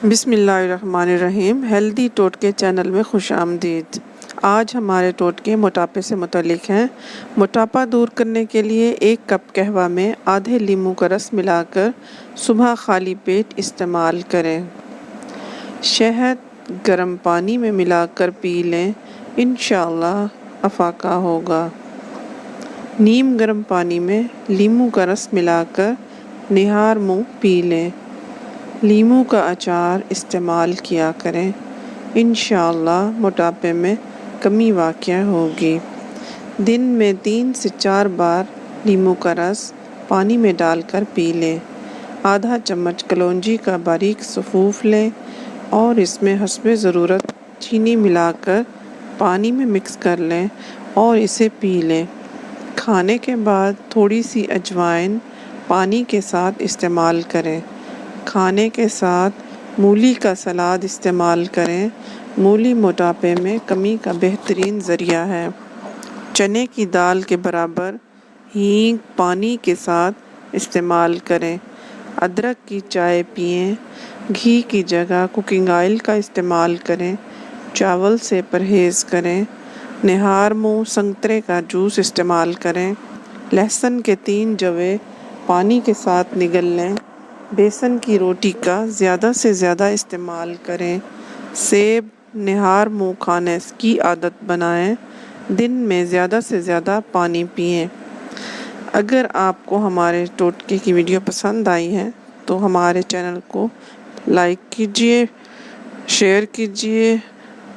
بسم اللہ الرحمن الرحیم۔ ہیلدی ٹوٹکے چینل میں خوش آمدید۔ آج ہمارے ٹوٹکے موٹاپے سے متعلق ہیں۔ موٹاپا دور کرنے کے لیے 1 کپ قہوہ میں آدھے لیموں کا رس ملا کر صبح خالی پیٹ استعمال کریں۔ شہد گرم پانی میں ملا کر پی لیں، انشاءاللہ افاقہ ہوگا۔ نیم گرم پانی میں لیموں کا رس ملا کر نہار منہ پی لیں۔ لیموں کا اچار استعمال کیا کریں، انشاءاللہ موٹاپے میں کمی واقع ہوگی۔ دن میں 3 سے 4 بار لیموں کا رس پانی میں ڈال کر پی لیں۔ آدھا چمچ کلونجی کا باریک سفوف لیں اور اس میں حسب ضرورت چینی ملا کر پانی میں مکس کر لیں اور اسے پی لیں۔ کھانے کے بعد تھوڑی سی اجوائن پانی کے ساتھ استعمال کریں۔ کھانے کے ساتھ مولی کا سلاد استعمال کریں۔ مولی موٹاپے میں کمی کا بہترین ذریعہ ہے۔ چنے کی دال کے برابر ہینگ پانی کے ساتھ استعمال کریں۔ ادرک کی چائے پئیں۔ گھی کی جگہ کوکنگ آئل کا استعمال کریں۔ چاول سے پرہیز کریں۔ نہار منہ سنترے کا جوس استعمال کریں۔ لہسن کے 3 جویں پانی کے ساتھ نگل لیں۔ بیسن کی روٹی کا زیادہ سے زیادہ استعمال کریں۔ سیب نہار منہ کھانے کی عادت بنائیں۔ دن میں زیادہ سے زیادہ پانی پئیں۔ اگر آپ کو ہمارے ٹوٹکے کی ویڈیو پسند آئی ہے تو ہمارے چینل کو لائک کیجیے، شیئر کیجیے